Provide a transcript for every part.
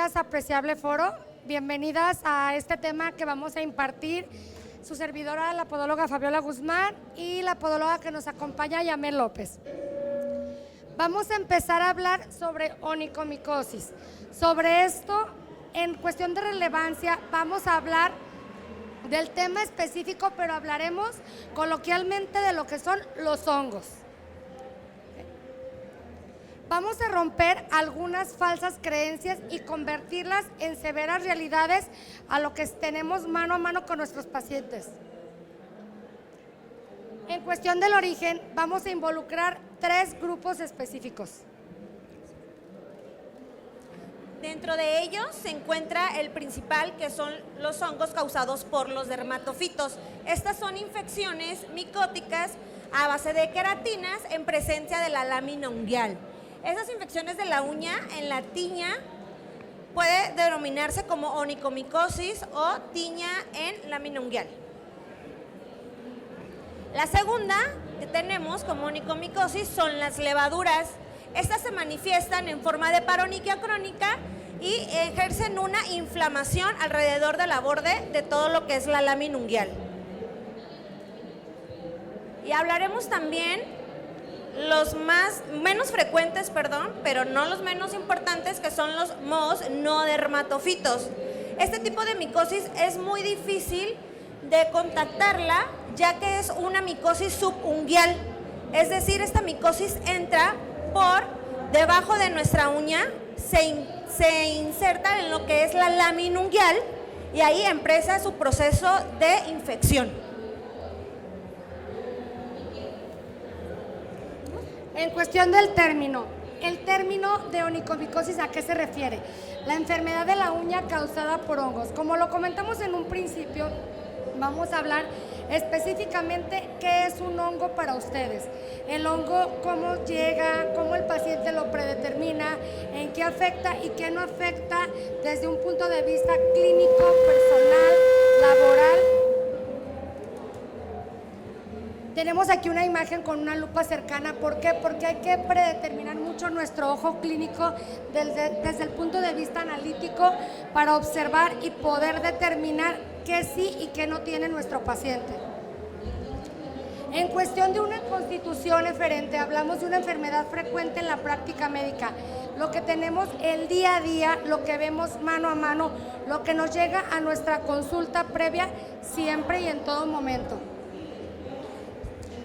días, apreciable foro. Bienvenidas a este tema que vamos a impartir su servidora, la podóloga Fabiola Guzmán, y la podóloga que nos acompaña, Yamel López. Vamos a empezar a hablar sobre onicomicosis. Sobre esto, en cuestión de relevancia, vamos a hablar del tema específico, pero hablaremos coloquialmente de lo que son los hongos. Vamos a romper algunas falsas creencias y convertirlas en severas realidades a lo que tenemos mano a mano con nuestros pacientes. En cuestión del origen, vamos a involucrar 3 grupos específicos. Dentro de ellos se encuentra el principal, que son los hongos causados por los dermatofitos. Estas son infecciones micóticas a base de queratinas en presencia de la lámina unguial. Esas infecciones de la uña en la tiña puede denominarse como onicomicosis o tiña en lámina unguial. La segunda que tenemos como onicomicosis son las levaduras. Estas se manifiestan en forma de paroniquia crónica y ejercen una inflamación alrededor de la borde de todo lo que es la lámina unguial. Y hablaremos también los menos frecuentes, pero no los menos importantes, que son los mohos no dermatofitos. Este tipo de micosis es muy difícil de contactarla, ya que es una micosis subunguial. Es decir, esta micosis entra por debajo de nuestra uña, se inserta en lo que es la lámina unguial y ahí empieza su proceso de infección. En cuestión del término, el término de onicomicosis, ¿a qué se refiere? La enfermedad de la uña causada por hongos. Como lo comentamos en un principio, vamos a hablar específicamente qué es un hongo para ustedes. El hongo, cómo llega, cómo el paciente lo predetermina, en qué afecta y qué no afecta desde un punto de vista clínico, personal, laboral. Tenemos aquí una imagen con una lupa cercana. ¿Por qué? Porque hay que predeterminar mucho nuestro ojo clínico desde el punto de vista analítico para observar y poder determinar qué sí y qué no tiene nuestro paciente. En cuestión de una constitución eferente, hablamos de una enfermedad frecuente en la práctica médica. Lo que tenemos el día a día, lo que vemos mano a mano, lo que nos llega a nuestra consulta previa siempre y en todo momento.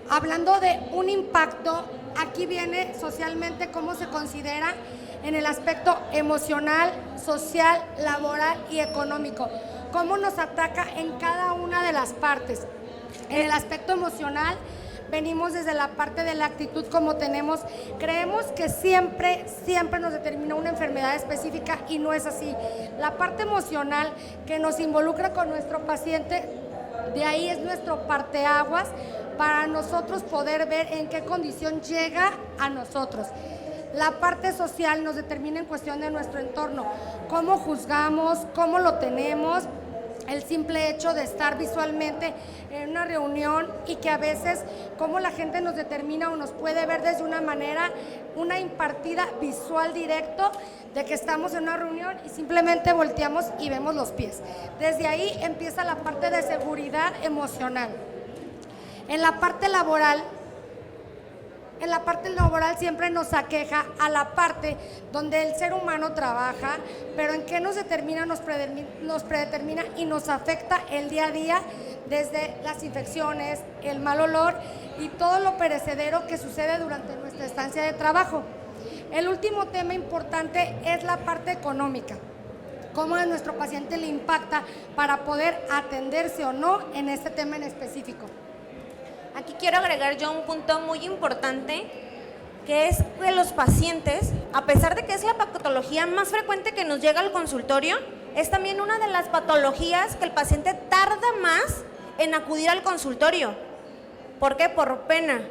Hablando de un impacto, aquí viene socialmente cómo se considera en el aspecto emocional, social, laboral y económico. Cómo nos ataca en cada una de las partes. En el aspecto emocional, venimos desde la parte de la actitud como tenemos. Creemos que siempre nos determina una enfermedad específica y no es así. La parte emocional que nos involucra con nuestro paciente, de ahí es nuestro parteaguas para nosotros poder ver en qué condición llega a nosotros. La parte social nos determina en cuestión de nuestro entorno, cómo juzgamos, cómo lo tenemos, el simple hecho de estar visualmente en una reunión y que a veces cómo la gente nos determina o nos puede ver desde una manera, una impartida visual directo de que estamos en una reunión y simplemente volteamos y vemos los pies. Desde ahí empieza la parte de seguridad emocional. En la parte laboral siempre nos aqueja a la parte donde el ser humano trabaja, pero en qué nos determina, nos predetermina y nos afecta el día a día, desde las infecciones, el mal olor y todo lo perecedero que sucede durante nuestra estancia de trabajo. El último tema importante es la parte económica. Cómo a nuestro paciente le impacta para poder atenderse o no en este tema en específico. Aquí quiero agregar yo un punto muy importante, que es que los pacientes, a pesar de que es la patología más frecuente que nos llega al consultorio, es también una de las patologías que el paciente tarda más en acudir al consultorio. ¿Por qué? Por pena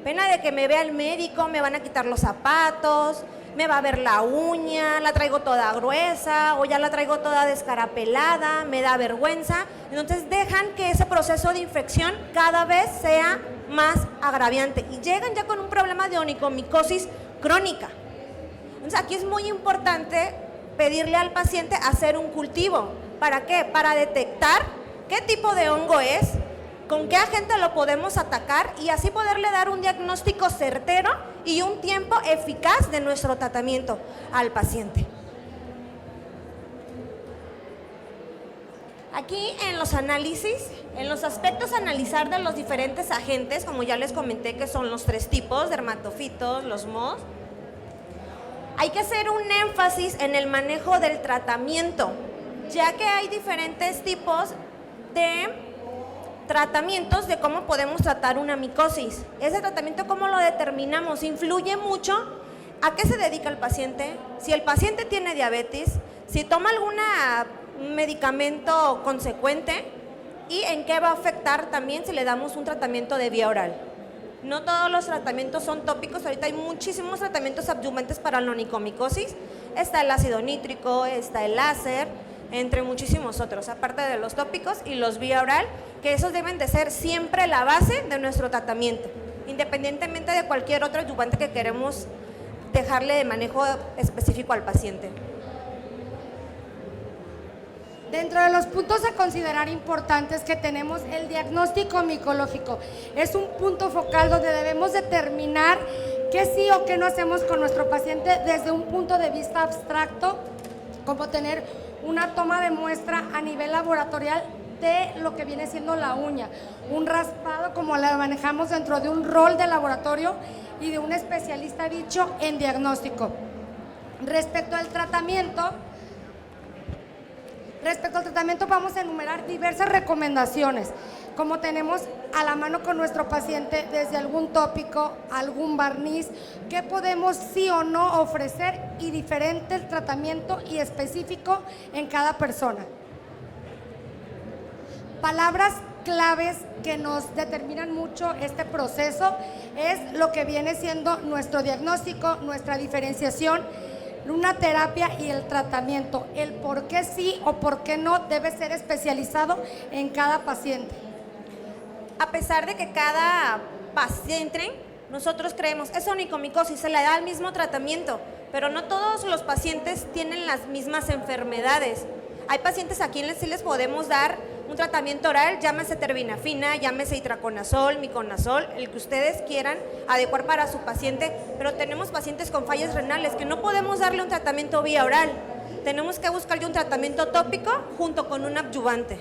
de que me vea el médico, me van a quitar los zapatos, me va a ver la uña, la traigo toda gruesa o ya la traigo toda descarapelada, me da vergüenza. Entonces dejan que ese proceso de infección cada vez sea más agraviante y llegan ya con un problema de onicomicosis crónica. Entonces aquí es muy importante pedirle al paciente hacer un cultivo. ¿Para qué? Para detectar qué tipo de hongo es, con qué agente lo podemos atacar y así poderle dar un diagnóstico certero y un tiempo eficaz de nuestro tratamiento al paciente. Aquí en los análisis, en los aspectos a analizar de los diferentes agentes, como ya les comenté que son los 3 tipos, dermatofitos, los mohos, hay que hacer un énfasis en el manejo del tratamiento, ya que hay diferentes tipos de tratamientos de cómo podemos tratar una micosis. Ese tratamiento, ¿cómo lo determinamos? Influye mucho a qué se dedica el paciente, si el paciente tiene diabetes, si toma algún medicamento consecuente y en qué va a afectar también si le damos un tratamiento de vía oral. No todos los tratamientos son tópicos, ahorita hay muchísimos tratamientos adyuvantes para la onicomicosis, está el ácido nítrico, está el láser, entre muchísimos otros, aparte de los tópicos y los vía oral, que esos deben de ser siempre la base de nuestro tratamiento, independientemente de cualquier otro adyuvante que queremos dejarle de manejo específico al paciente. Dentro de los puntos a considerar importantes que tenemos el diagnóstico micológico. Es un punto focal donde debemos determinar qué sí o qué no hacemos con nuestro paciente desde un punto de vista abstracto, como tener una toma de muestra a nivel laboratorial de lo que viene siendo la uña, un raspado como la manejamos dentro de un rol de laboratorio y de un especialista dicho en diagnóstico. Respecto al tratamiento vamos a enumerar diversas recomendaciones, como tenemos a la mano con nuestro paciente desde algún tópico, algún barniz, qué podemos sí o no ofrecer y diferente el tratamiento y específico en cada persona. Palabras claves que nos determinan mucho este proceso es lo que viene siendo nuestro diagnóstico, nuestra diferenciación, una terapia y el tratamiento, el por qué sí o por qué no debe ser especializado en cada paciente. A pesar de que cada paciente, nosotros creemos, es onicomicosis, se le da el mismo tratamiento, pero no todos los pacientes tienen las mismas enfermedades. Hay pacientes a quienes sí les podemos dar un tratamiento oral, llámese terbinafina, llámese itraconazol, miconazol, el que ustedes quieran adecuar para su paciente, pero tenemos pacientes con fallas renales que no podemos darle un tratamiento vía oral. Tenemos que buscarle un tratamiento tópico junto con un adyuvante.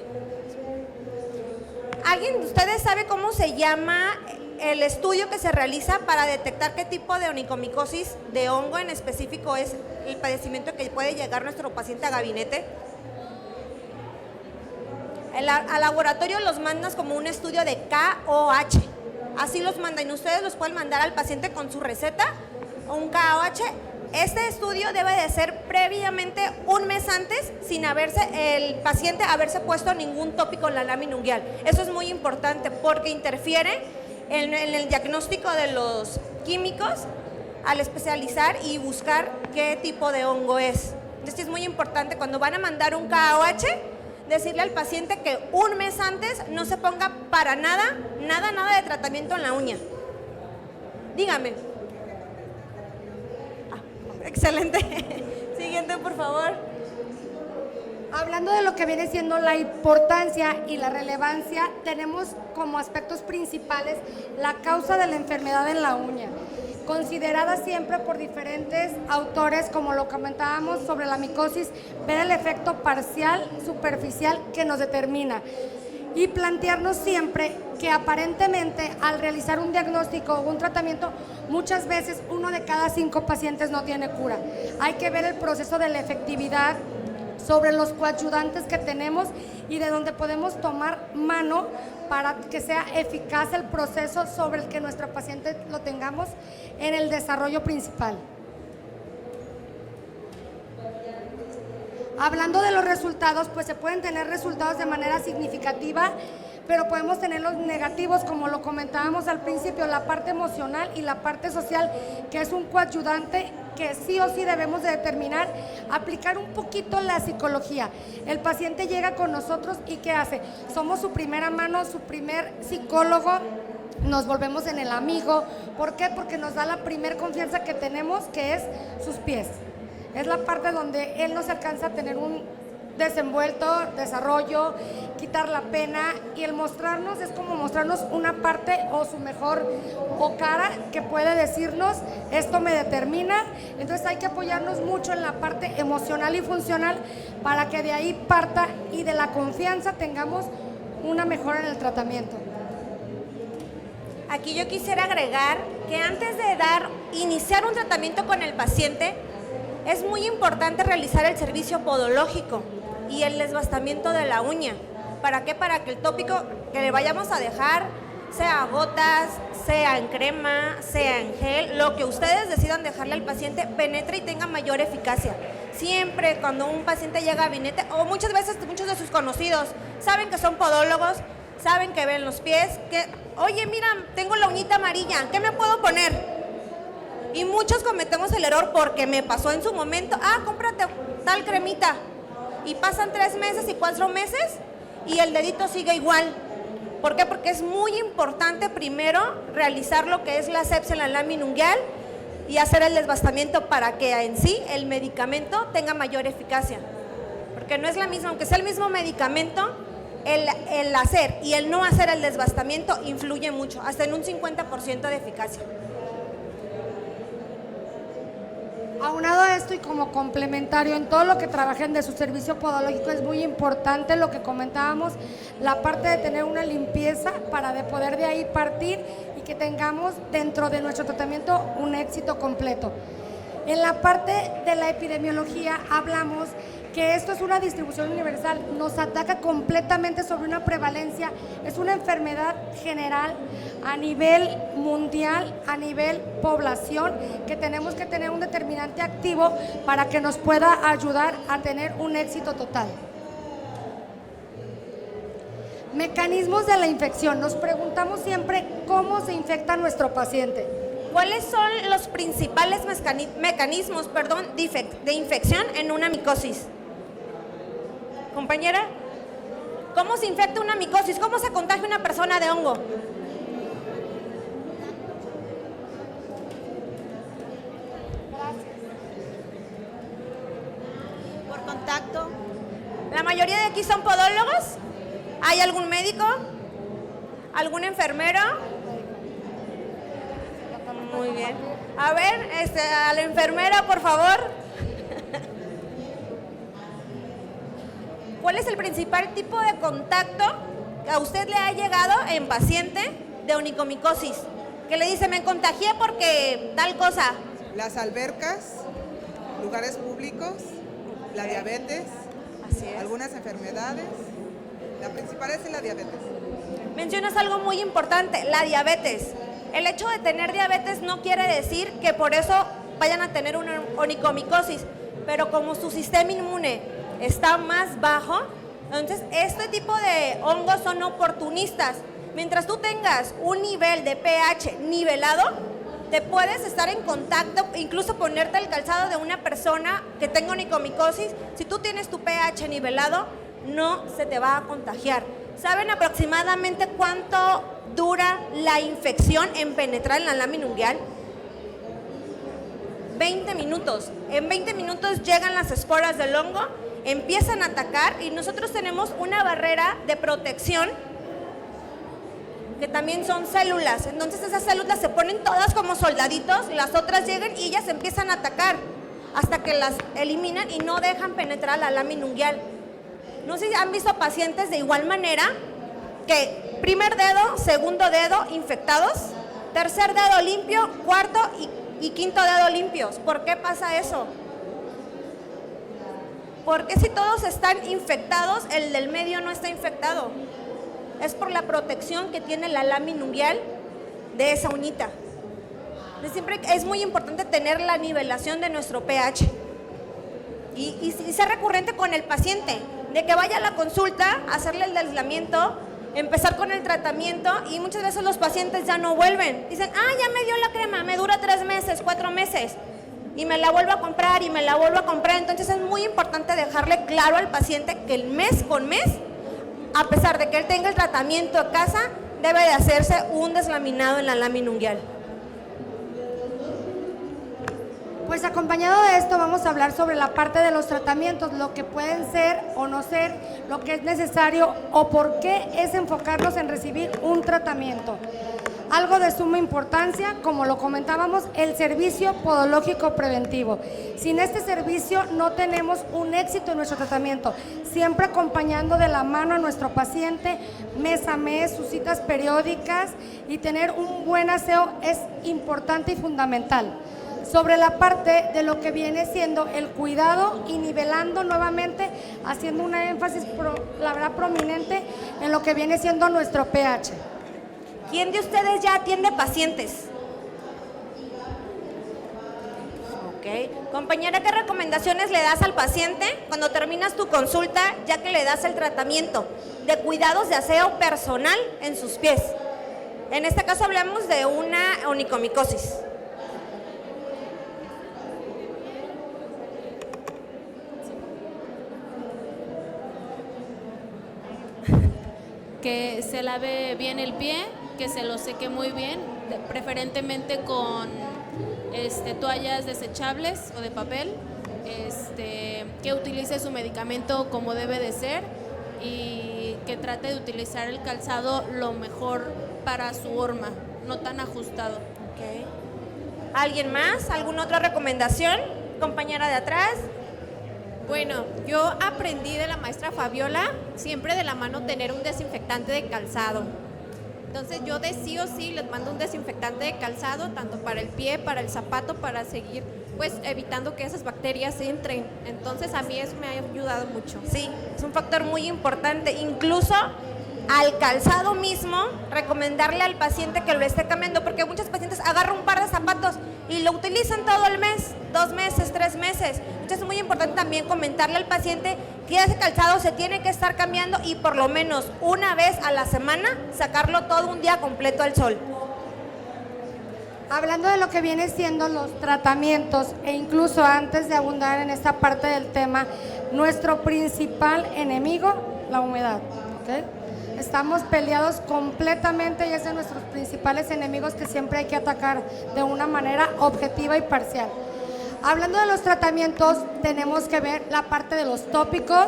¿Alguien de ustedes sabe cómo se llama el estudio que se realiza para detectar qué tipo de onicomicosis de hongo en específico es el padecimiento que puede llegar nuestro paciente a gabinete? Al laboratorio los mandas como un estudio de KOH, así los mandan y ustedes los pueden mandar al paciente con su receta o un KOH. Este estudio debe de ser previamente un mes antes sin el paciente haberse puesto ningún tópico en la lámina unguial. Eso es muy importante porque interfiere en el diagnóstico de los químicos al especializar y buscar qué tipo de hongo es. Entonces es muy importante cuando van a mandar un KOH, decirle al paciente que un mes antes no se ponga para nada de tratamiento en la uña. Dígame. Excelente. Siguiente, por favor. Hablando de lo que viene siendo la importancia y la relevancia, tenemos como aspectos principales la causa de la enfermedad en la uña, considerada siempre por diferentes autores, como lo comentábamos sobre la micosis, ver el efecto parcial, superficial que nos determina y plantearnos siempre que aparentemente al realizar un diagnóstico o un tratamiento, muchas veces 1 de cada 5 pacientes no tiene cura. Hay que ver el proceso de la efectividad sobre los coadyuvantes que tenemos y de donde podemos tomar mano para que sea eficaz el proceso sobre el que nuestro paciente lo tengamos en el desarrollo principal. Hablando de los resultados, pues se pueden tener resultados de manera significativa, pero podemos tener los negativos, como lo comentábamos al principio, la parte emocional y la parte social, que es un coadyuvante que sí o sí debemos de determinar, aplicar un poquito la psicología. El paciente llega con nosotros y ¿qué hace? Somos su primera mano, su primer psicólogo, nos volvemos en el amigo. ¿Por qué? Porque nos da la primer confianza que tenemos, que es sus pies. Es la parte donde él no se alcanza a tener un desenvuelto, desarrollo, quitar la pena, y el mostrarnos es como mostrarnos una parte o su mejor o cara que puede decirnos esto me determina. Entonces hay que apoyarnos mucho en la parte emocional y funcional para que de ahí parta y de la confianza tengamos una mejora en el tratamiento. Aquí yo quisiera agregar que antes de iniciar un tratamiento con el paciente, es muy importante realizar el servicio podológico y el desbastamiento de la uña. ¿Para qué? Para que el tópico que le vayamos a dejar, sea gotas, sea en crema, sea en gel, lo que ustedes decidan dejarle al paciente, penetre y tenga mayor eficacia. Siempre cuando un paciente llega a gabinete, o muchas veces muchos de sus conocidos saben que son podólogos, saben que ven los pies, que, oye, mira, tengo la uñita amarilla, ¿qué me puedo poner? Y muchos cometemos el error porque me pasó en su momento, cómprate tal cremita. Y pasan 3 meses y 4 meses y el dedito sigue igual. ¿Por qué? Porque es muy importante primero realizar lo que es la asepsia en la lámina unguial y hacer el desbastamiento para que en sí el medicamento tenga mayor eficacia. Porque no es la misma, aunque sea el mismo medicamento, el hacer y el no hacer el desbastamiento influye mucho, hasta en un 50% de eficacia. Aunado a esto y como complementario en todo lo que trabajen de su servicio podológico, es muy importante lo que comentábamos, la parte de tener una limpieza para de poder de ahí partir y que tengamos dentro de nuestro tratamiento un éxito completo. En la parte de la epidemiología hablamos que esto es una distribución universal, nos ataca completamente sobre una prevalencia, es una enfermedad general a nivel mundial, a nivel población, que tenemos que tener un determinante activo para que nos pueda ayudar a tener un éxito total. Mecanismos de la infección, nos preguntamos siempre cómo se infecta nuestro paciente. ¿Cuáles son los principales mecanismos de infección en una micosis? Compañera, ¿cómo se infecta una micosis? ¿Cómo se contagia una persona de hongo? Por contacto. La mayoría de aquí son podólogos. ¿Hay algún médico? ¿Algún enfermero? Muy bien. A ver, a la enfermera, por favor. ¿Cuál es el principal tipo de contacto que a usted le ha llegado en paciente de onicomicosis? Que le dice, me contagié porque tal cosa. Las albercas, lugares públicos, la diabetes, Así es. algunas enfermedades. La principal es la diabetes. Mencionas algo muy importante, la diabetes. El hecho de tener diabetes no quiere decir que por eso vayan a tener una onicomicosis, pero como su sistema inmune está más bajo, entonces este tipo de hongos son oportunistas. Mientras tú tengas un nivel de pH nivelado, te puedes estar en contacto, incluso ponerte el calzado de una persona que tenga onicomicosis. Si tú tienes tu pH nivelado, no se te va a contagiar. ¿Saben aproximadamente cuánto dura la infección en penetrar en la lámina unguial? 20 minutos. En 20 minutos llegan las esporas del hongo, empiezan a atacar y nosotros tenemos una barrera de protección que también son células. Entonces esas células se ponen todas como soldaditos, las otras llegan y ellas empiezan a atacar hasta que las eliminan y no dejan penetrar la lámina unguial. No sé si han visto pacientes de igual manera que primer dedo, segundo dedo infectados, tercer dedo limpio, cuarto y quinto dedo limpios. ¿Por qué pasa eso? Porque si todos están infectados, el del medio no está infectado. Es por la protección que tiene la lámina unguial de esa uñita. Siempre es muy importante tener la nivelación de nuestro pH y ser recurrente con el paciente, de que vaya a la consulta, hacerle el aislamiento, empezar con el tratamiento y muchas veces los pacientes ya no vuelven. Dicen, ya me dio la crema, me dura 3 meses, 4 meses y me la vuelvo a comprar y me la vuelvo a comprar. Entonces es muy importante dejarle claro al paciente que el mes con mes, a pesar de que él tenga el tratamiento a casa, debe de hacerse un deslaminado en la lámina unguial. Pues acompañado de esto vamos a hablar sobre la parte de los tratamientos, lo que pueden ser o no ser, lo que es necesario o por qué es enfocarnos en recibir un tratamiento. Algo de suma importancia, como lo comentábamos, el servicio podológico preventivo. Sin este servicio no tenemos un éxito en nuestro tratamiento, siempre acompañando de la mano a nuestro paciente mes a mes, sus citas periódicas, y tener un buen aseo es importante y fundamental. Sobre la parte de lo que viene siendo el cuidado y nivelando nuevamente, haciendo una énfasis, la verdad, prominente en lo que viene siendo nuestro pH. ¿Quién de ustedes ya atiende pacientes? Ok. Compañera, ¿qué recomendaciones le das al paciente cuando terminas tu consulta, ya que le das el tratamiento de cuidados de aseo personal en sus pies? En este caso hablamos de una onicomicosis. Que se lave bien el pie, que se lo seque muy bien, preferentemente con toallas desechables o de papel, que utilice su medicamento como debe de ser y que trate de utilizar el calzado lo mejor para su horma, no tan ajustado. Okay. ¿Alguien más? ¿Alguna otra recomendación? Compañera de atrás. Bueno, yo aprendí de la maestra Fabiola siempre de la mano tener un desinfectante de calzado. Entonces yo de sí o sí les mando un desinfectante de calzado, tanto para el pie, para el zapato, para seguir pues evitando que esas bacterias entren. Entonces a mí eso me ha ayudado mucho. Sí, es un factor muy importante. Incluso al calzado mismo, recomendarle al paciente que lo esté cambiando, porque muchos pacientes agarran un par de zapatos y lo utilizan todo el mes, 2 meses, 3 meses. Entonces es muy importante también comentarle al paciente que ese calzado se tiene que estar cambiando y por lo menos una vez a la semana sacarlo todo un día completo al sol. Hablando de lo que viene siendo los tratamientos e incluso antes de abundar en esta parte del tema, nuestro principal enemigo, la humedad, ¿ok? Estamos peleados completamente y es de nuestros principales enemigos que siempre hay que atacar de una manera objetiva y parcial. Hablando de los tratamientos, tenemos que ver la parte de los tópicos,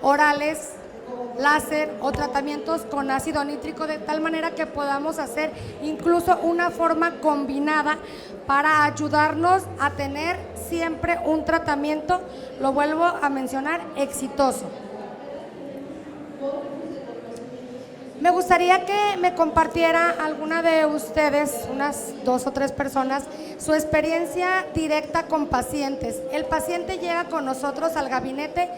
orales, láser o tratamientos con ácido nítrico, de tal manera que podamos hacer incluso una forma combinada para ayudarnos a tener siempre un tratamiento, lo vuelvo a mencionar, exitoso. Me gustaría que me compartiera alguna de ustedes, unas 2 o 3 personas, su experiencia directa con pacientes. El paciente llega con nosotros al gabinete,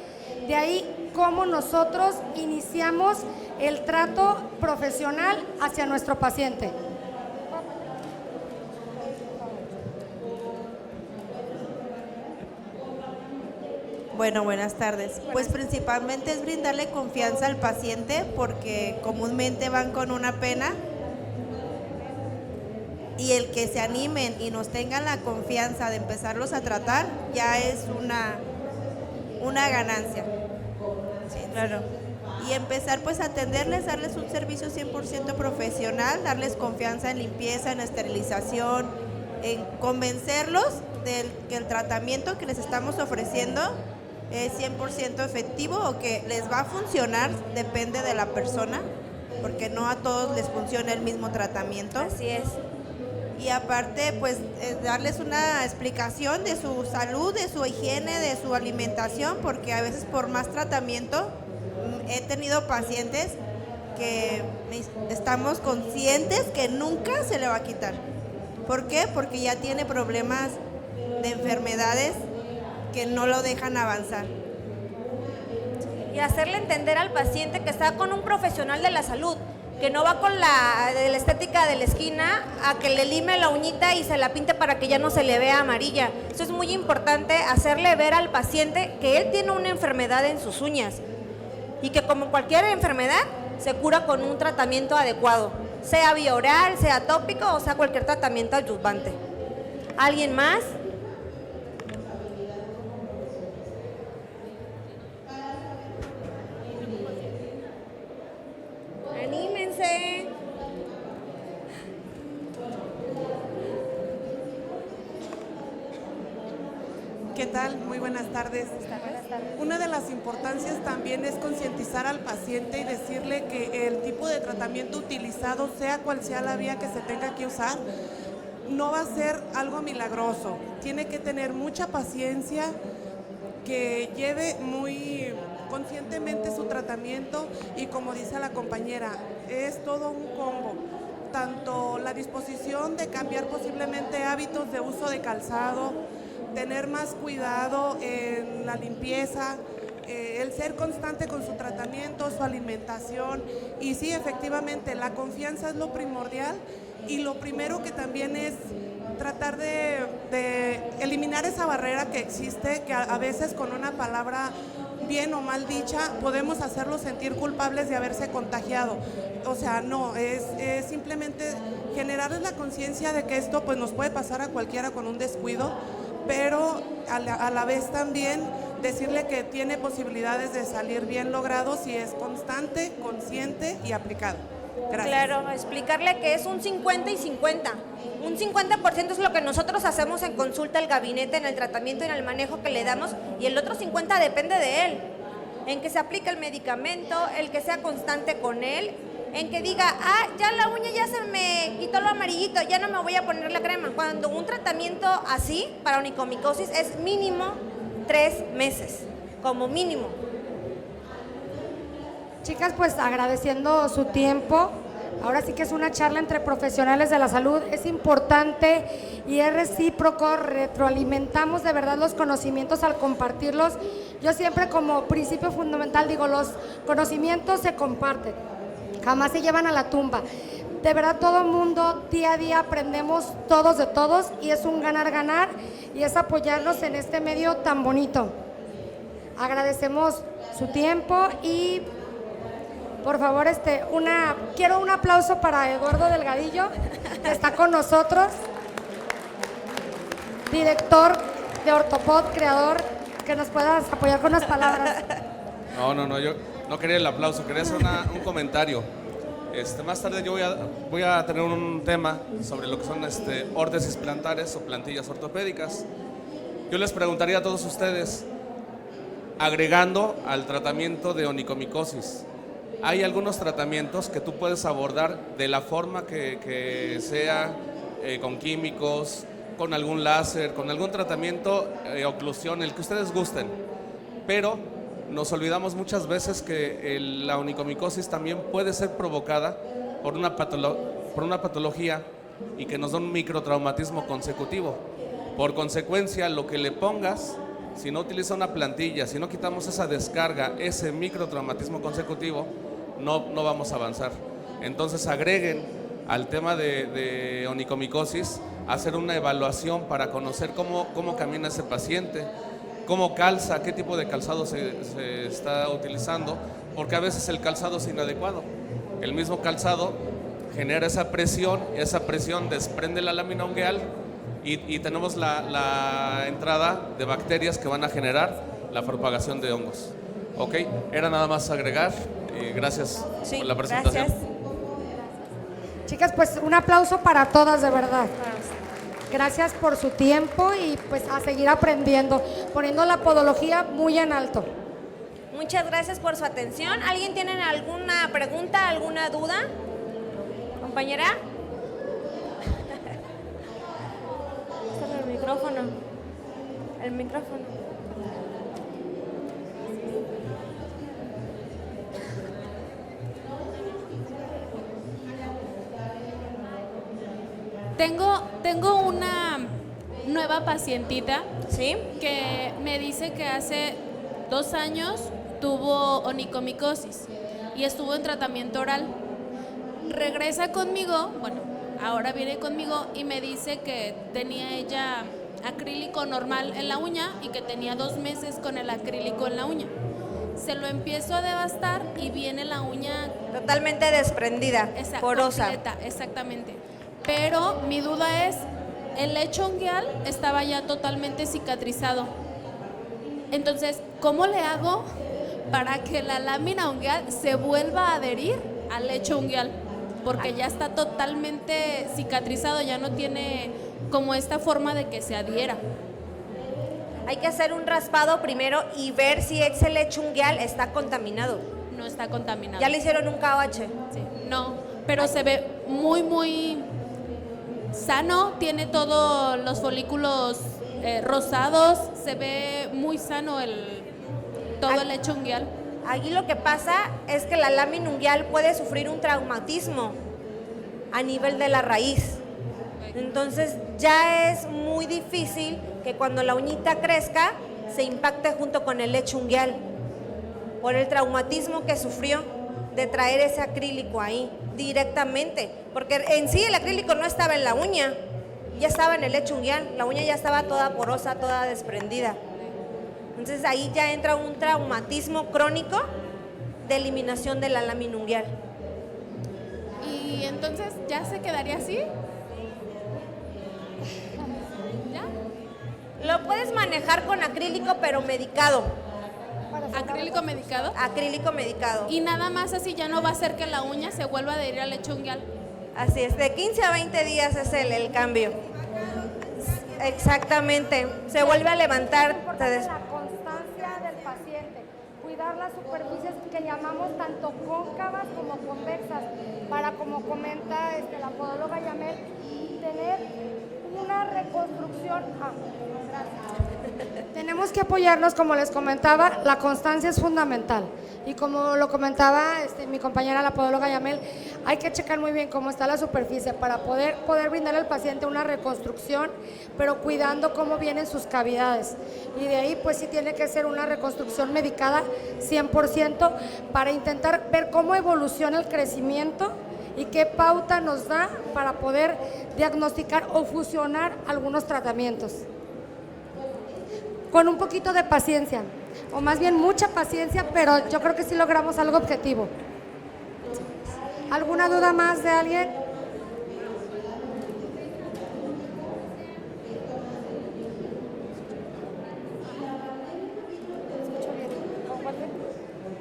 de ahí cómo nosotros iniciamos el trato profesional hacia nuestro paciente. Bueno, buenas tardes. Pues principalmente es brindarle confianza al paciente porque comúnmente van con una pena y el que se animen y nos tengan la confianza de empezarlos a tratar ya es una ganancia. Sí, claro. Y empezar pues a atenderles, darles un servicio 100% profesional, darles confianza en limpieza, en esterilización, en convencerlos de que el tratamiento que les estamos ofreciendo es 100% efectivo o que les va a funcionar, depende de la persona, porque no a todos les funciona el mismo tratamiento. Así es. Y aparte, pues, darles una explicación de su salud, de su higiene, de su alimentación, porque a veces por más tratamiento he tenido pacientes que estamos conscientes que nunca se le va a quitar. ¿Por qué? Porque ya tiene problemas de enfermedades que no lo dejan avanzar. Y hacerle entender al paciente que está con un profesional de la salud, que no va con la de la estética de la esquina a que le lime la uñita y se la pinte para que ya no se le vea amarilla. Eso es muy importante, hacerle ver al paciente que él tiene una enfermedad en sus uñas y que como cualquier enfermedad se cura con un tratamiento adecuado, sea vía oral, sea tópico o sea cualquier tratamiento adyuvante. ¿Alguien más? Anímense. ¿Qué tal? Muy buenas tardes. Una de las importancias también es concientizar al paciente y decirle que el tipo de tratamiento utilizado, sea cual sea la vía que se tenga que usar, no va a ser algo milagroso. Tiene que tener mucha paciencia, que lleve muy conscientemente su tratamiento y, como dice la compañera, es todo un combo. Tanto la disposición de cambiar posiblemente hábitos de uso de calzado, tener más cuidado en la limpieza, el ser constante con su tratamiento, su alimentación, y sí, efectivamente, la confianza es lo primordial, y lo primero que también es tratar de eliminar esa barrera que existe, que a veces con una palabra bien o mal dicha podemos hacerlos sentir culpables de haberse contagiado. O sea, no, es simplemente generarles la conciencia de que esto pues nos puede pasar a cualquiera con un descuido, pero a la vez también decirle que tiene posibilidades de salir bien logrado si es constante, consciente y aplicado. Gracias. Claro, explicarle que es un 50 y 50. Un 50% es lo que nosotros hacemos en consulta al gabinete, en el tratamiento y en el manejo que le damos, y el otro 50 depende de él. En que se aplique el medicamento, el que sea constante con él, en que diga, ya la uña ya se me quitó lo amarillito, ya no me voy a poner la crema. Cuando un tratamiento así, para onicomicosis, es mínimo 3 meses, como mínimo. Chicas, pues agradeciendo su tiempo. Ahora sí que es una charla entre profesionales de la salud, es importante y es recíproco, retroalimentamos de verdad los conocimientos al compartirlos. Yo siempre, como principio fundamental, digo, los conocimientos se comparten, jamás se llevan a la tumba. De verdad, todo mundo, día a día aprendemos todos de todos, y es un ganar-ganar, y es apoyarnos en este medio tan bonito. Agradecemos su tiempo y, por favor, quiero un aplauso para Eduardo Delgadillo, que está con nosotros, director de Ortopod, creador, que nos puedas apoyar con unas palabras. No, yo no quería el aplauso, quería hacer un comentario. Más tarde yo voy a tener un tema sobre lo que son órtesis plantares o plantillas ortopédicas. Yo les preguntaría a todos ustedes, agregando al tratamiento de onicomicosis, hay algunos tratamientos que tú puedes abordar de la forma que sea, con químicos, con algún láser, con algún tratamiento, oclusión, el que ustedes gusten, pero nos olvidamos muchas veces que la onicomicosis también puede ser provocada por una patología y que nos da un microtraumatismo consecutivo. Por consecuencia, lo que le pongas, si no utiliza una plantilla, si no quitamos esa descarga, ese microtraumatismo consecutivo, no vamos a avanzar. Entonces agreguen al tema de onicomicosis, hacer una evaluación para conocer cómo camina ese paciente, cómo calza, qué tipo de calzado se está utilizando, porque a veces el calzado es inadecuado. El mismo calzado genera esa presión desprende la lámina ungueal y tenemos la entrada de bacterias que van a generar la propagación de hongos. ¿Ok? Era nada más agregar. Gracias por la presentación. Gracias. Chicas, pues un aplauso para todas, de verdad. Gracias por su tiempo y pues a seguir aprendiendo, poniendo la podología muy en alto. Muchas gracias por su atención. ¿Alguien tiene alguna pregunta, alguna duda? ¿Compañera? El micrófono. El micrófono. Tengo una nueva pacientita, ¿sí?, que me dice que hace 2 años tuvo onicomicosis y estuvo en tratamiento oral. Regresa conmigo, ahora viene conmigo y me dice que tenía ella acrílico normal en la uña y que tenía 2 meses con el acrílico en la uña. Se lo empiezo a devastar y viene la uña totalmente desprendida, porosa. Completa, exactamente. Pero mi duda es, el lecho ungueal estaba ya totalmente cicatrizado. Entonces, ¿cómo le hago para que la lámina ungueal se vuelva a adherir al lecho ungueal? Porque ya está totalmente cicatrizado, ya no tiene como esta forma de que se adhiera. hay que hacer un raspado primero y ver si ese leche unguial está contaminado. No está contaminado. ¿Ya le hicieron un KOH? Sí. No, pero se ve muy, muy sano, tiene todos los folículos rosados, se ve muy sano todo el leche unguial. Aquí lo que pasa es que la lámina unguial puede sufrir un traumatismo a nivel de la raíz. Entonces ya es muy difícil que cuando la uñita crezca se impacte junto con el leche unguial por el traumatismo que sufrió de traer ese acrílico ahí directamente, porque en sí el acrílico no estaba en la uña, ya estaba en el leche unguial, la uña ya estaba toda porosa, toda desprendida. Entonces ahí ya entra un traumatismo crónico de eliminación de la lámina unguial. Y entonces, ¿ya se quedaría así? ¿Ya? Lo puedes manejar con acrílico pero medicado. ¿Acrílico medicado? Acrílico medicado. Y nada más así ya no va a hacer que la uña se vuelva a adherir al leche unguial. Así es, de 15 a 20 días es el cambio. Exactamente, se vuelve a levantar. La constancia del paciente, cuidar las superficies que llamamos tanto cóncavas como convexas, para, como comenta la podóloga Yamel, tener una reconstrucción. Tenemos que apoyarnos, como les comentaba, la constancia es fundamental. Y como lo comentaba mi compañera, la podóloga Yamel, hay que checar muy bien cómo está la superficie para poder brindar al paciente una reconstrucción, pero cuidando cómo vienen sus cavidades. Y de ahí, pues sí tiene que ser una reconstrucción medicada 100% para intentar ver cómo evoluciona el crecimiento y qué pauta nos da para poder diagnosticar o fusionar algunos tratamientos. Con un poquito de paciencia, o más bien mucha paciencia, pero yo creo que sí logramos algo objetivo. ¿Alguna duda más de alguien?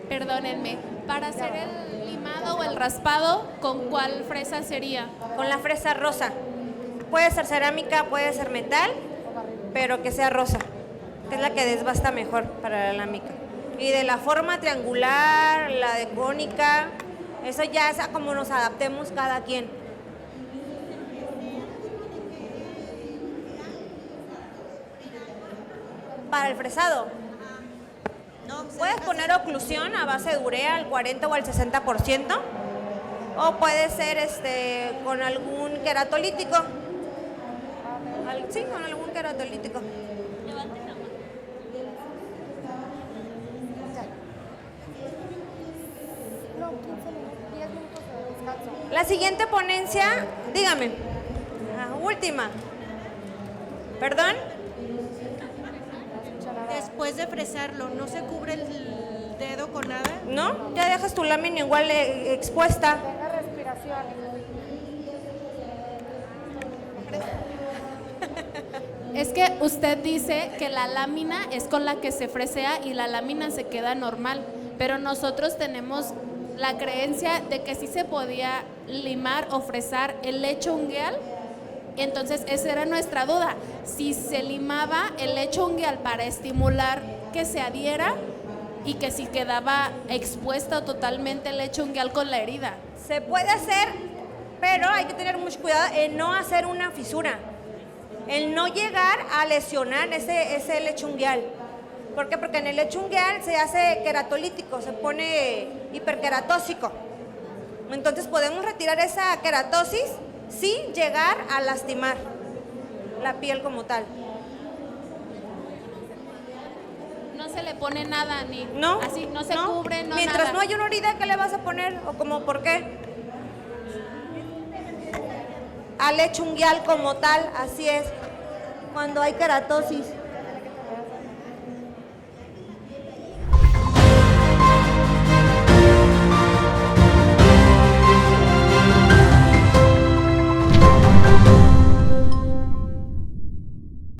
Perdónenme, para hacer el limado o el raspado, ¿con cuál fresa sería? Con la fresa rosa. Puede ser cerámica, puede ser metal, pero que sea rosa, que es la que desbasta mejor para la lámica. Y de la forma triangular, la de cónica, eso ya es a como nos adaptemos cada quien. Para el fresado, puedes poner oclusión a base de urea al 40 o al 60%, o puede ser con algún queratolítico. Sí, con algún queratolítico. La siguiente ponencia, dígame. Última. ¿Perdón? Después de fresarlo, ¿no se cubre el dedo con nada? ¿No? Ya dejas tu lámina igual expuesta. Tenga respiración. Es que usted dice que la lámina es con la que se fresea y la lámina se queda normal, pero nosotros tenemos la creencia de que sí se podía limar o fresar el leche unguial. Entonces esa era nuestra duda, si se limaba el leche unguial para estimular que se adhiera y que si quedaba expuesto totalmente el leche unguial con la herida. Se puede hacer, pero hay que tener mucho cuidado en no hacer una fisura, en no llegar a lesionar ese leche unguial. ¿Por qué? Porque en el leche unguial se hace queratolítico, se pone hiperqueratósico. Entonces podemos retirar esa queratosis sin llegar a lastimar la piel como tal. No se le pone nada ni No, así, no se cubre, no mientras nada. no haya una herida, ¿qué le vas a poner? ¿O como por qué? Al leche unguial como tal, así es, cuando hay queratosis.